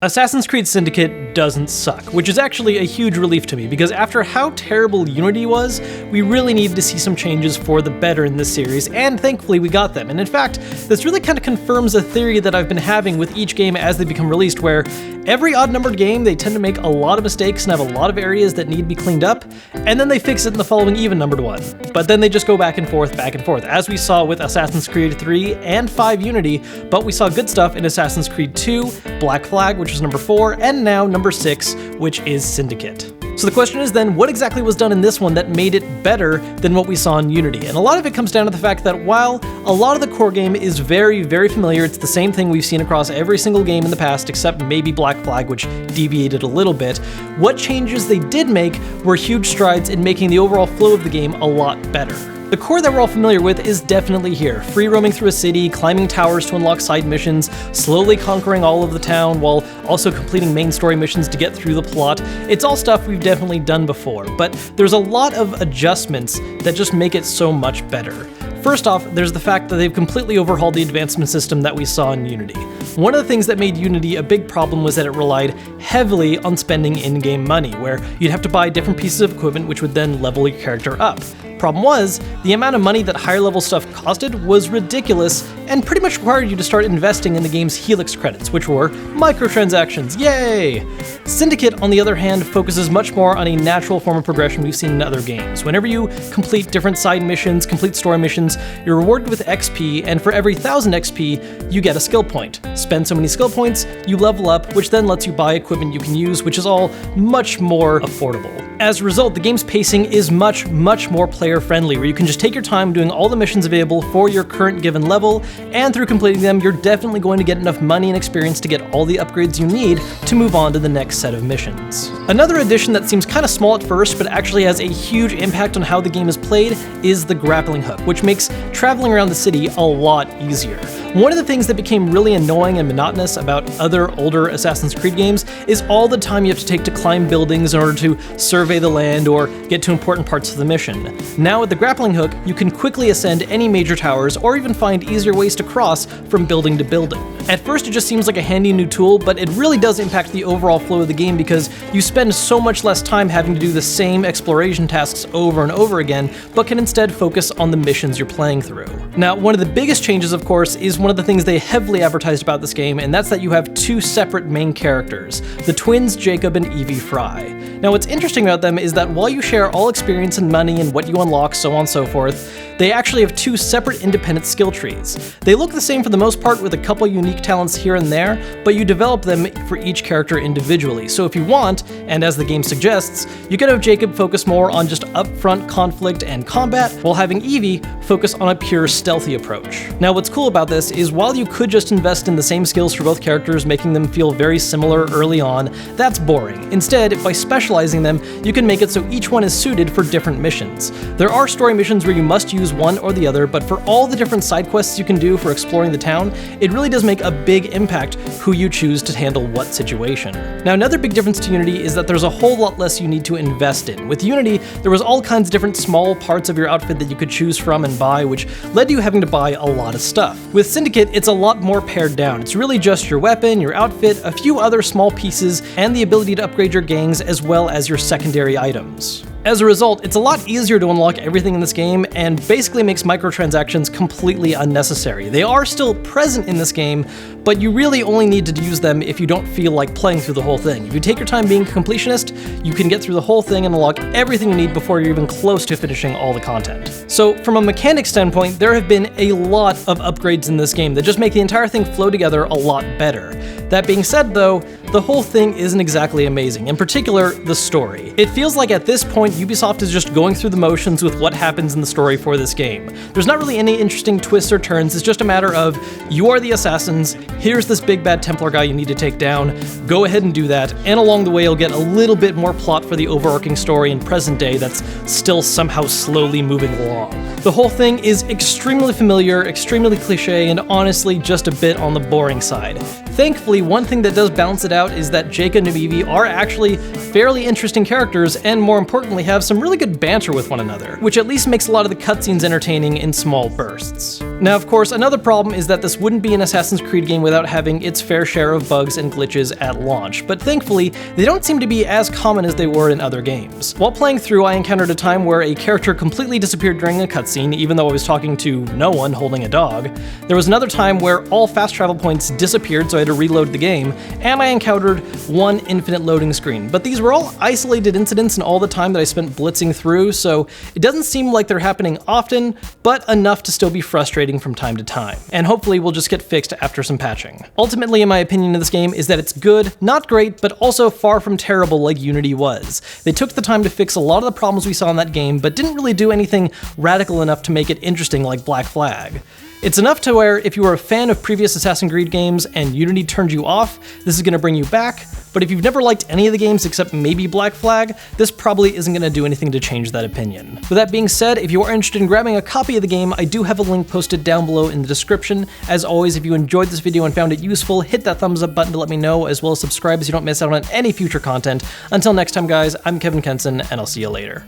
Assassin's Creed Syndicate doesn't suck, which is actually a huge relief to me, because after how terrible Unity was, we really needed to see some changes for the better in this series, and thankfully we got them. And in fact, this really kind of confirms a theory that I've been having with each game as they become released, where every odd-numbered game, they tend to make a lot of mistakes and have a lot of areas that need to be cleaned up, and then they fix it in the following even-numbered one. But then they just go back and forth, as we saw with Assassin's Creed 3 and 5 Unity, but we saw good stuff in Assassin's Creed 2, Black Flag, which is number 4, and now number 6, which is Syndicate. So the question is then, what exactly was done in this one that made it better than what we saw in Unity? And a lot of it comes down to the fact that while a lot of the core game is very, very familiar, it's the same thing we've seen across every single game in the past, except maybe Black Flag, which deviated a little bit, what changes they did make were huge strides in making the overall flow of the game a lot better. The core that we're all familiar with is definitely here. Free roaming through a city, climbing towers to unlock side missions, slowly conquering all of the town while also completing main story missions to get through the plot. It's all stuff we've definitely done before, but there's a lot of adjustments that just make it so much better. First off, there's the fact that they've completely overhauled the advancement system that we saw in Unity. One of the things that made Unity a big problem was that it relied heavily on spending in-game money, where you'd have to buy different pieces of equipment which would then level your character up. Problem was, the amount of money that higher level stuff costed was ridiculous and pretty much required you to start investing in the game's Helix credits, which were microtransactions, yay! Syndicate, on the other hand, focuses much more on a natural form of progression we've seen in other games. Whenever you complete different side missions, complete story missions, you're rewarded with XP, and for every 1,000 XP, you get a skill point. Spend so many skill points, you level up, which then lets you buy equipment you can use, which is all much more affordable. As a result, the game's pacing is much more player-friendly, where you can just take your time doing all the missions available for your current given level, and through completing them, you're definitely going to get enough money and experience to get all the upgrades you need to move on to the next set of missions. Another addition that seems kind of small at first, but actually has a huge impact on how the game is played, is the grappling hook, which makes traveling around the city a lot easier. One of the things that became really annoying and monotonous about other older Assassin's Creed games is all the time you have to take to climb buildings in order to survey the land or get to important parts of the mission. Now with the grappling hook, you can quickly ascend any major towers or even find easier ways to cross from building to building. At first it just seems like a handy new tool, but it really does impact the overall flow of the game because you spend so much less time having to do the same exploration tasks over and over again, but can instead focus on the missions you're playing through. Now, one of the biggest changes, of course, is one of the things they heavily advertised about this game, and that's that you have two separate main characters, the twins Jacob and Evie Fry. Now, what's interesting about them is that while you share all experience and money and what you unlock, so on and so forth, they actually have two separate independent skill trees. They look the same for the most part with a couple unique talents here and there, but you develop them for each character individually. So if you want, and as the game suggests, you can have Jacob focus more on just upfront conflict and combat, while having Evie focus on a pure stealthy approach. Now what's cool about this is while you could just invest in the same skills for both characters, making them feel very similar early on, that's boring. Instead, by specializing them, you can make it so each one is suited for different missions. There are story missions where you must use one or the other, but for all the different side quests you can do for exploring the town, it really does make a big impact who you choose to handle what situation. Now, another big difference to Unity is that there's a whole lot less you need to invest in. With Unity, there was all kinds of different small parts of your outfit that you could choose from and buy, which led to you having to buy a lot of stuff. With Syndicate, it's a lot more pared down. It's really just your weapon, your outfit, a few other small pieces, and the ability to upgrade your gangs as well as your secondary items. As a result, it's a lot easier to unlock everything in this game and basically makes microtransactions completely unnecessary. They are still present in this game, but you really only need to use them if you don't feel like playing through the whole thing. If you take your time being a completionist, you can get through the whole thing and unlock everything you need before you're even close to finishing all the content. So from a mechanics standpoint, there have been a lot of upgrades in this game that just make the entire thing flow together a lot better. That being said though, the whole thing isn't exactly amazing, in particular, the story. It feels like at this point, Ubisoft is just going through the motions with what happens in the story for this game. There's not really any interesting twists or turns, it's just a matter of, you are the assassins, here's this big bad Templar guy you need to take down, go ahead and do that, and along the way you'll get a little bit more plot for the overarching story in present day that's still somehow slowly moving along. The whole thing is extremely familiar, extremely cliche, and honestly just a bit on the boring side. Thankfully, one thing that does balance it out is that Jake and Navivi are actually fairly interesting characters, and more importantly have some really good banter with one another, which at least makes a lot of the cutscenes entertaining in small bursts. Now, of course, another problem is that this wouldn't be an Assassin's Creed game without having its fair share of bugs and glitches at launch, but thankfully, they don't seem to be as common as they were in other games. While playing through, I encountered a time where a character completely disappeared during a cutscene, even though I was talking to no one holding a dog. There was another time where all fast travel points disappeared, so I had to reload the game, and I encountered one infinite loading screen. But these were all isolated incidents in all the time that I spent blitzing through, so it doesn't seem like they're happening often, but enough to still be frustrating from time to time. And hopefully will just get fixed after some patching. Ultimately, in my opinion of this game, is that it's good, not great, but also far from terrible like Unity was. They took the time to fix a lot of the problems we saw in that game, but didn't really do anything radical enough to make it interesting like Black Flag. It's enough to where if you were a fan of previous Assassin's Creed games and Unity turned you off, this is going to bring you back, but if you've never liked any of the games except maybe Black Flag, this probably isn't going to do anything to change that opinion. With that being said, if you are interested in grabbing a copy of the game, I do have a link posted down below in the description. As always, if you enjoyed this video and found it useful, hit that thumbs up button to let me know, as well as subscribe so you don't miss out on any future content. Until next time guys, I'm Kevin Kenson, and I'll see you later.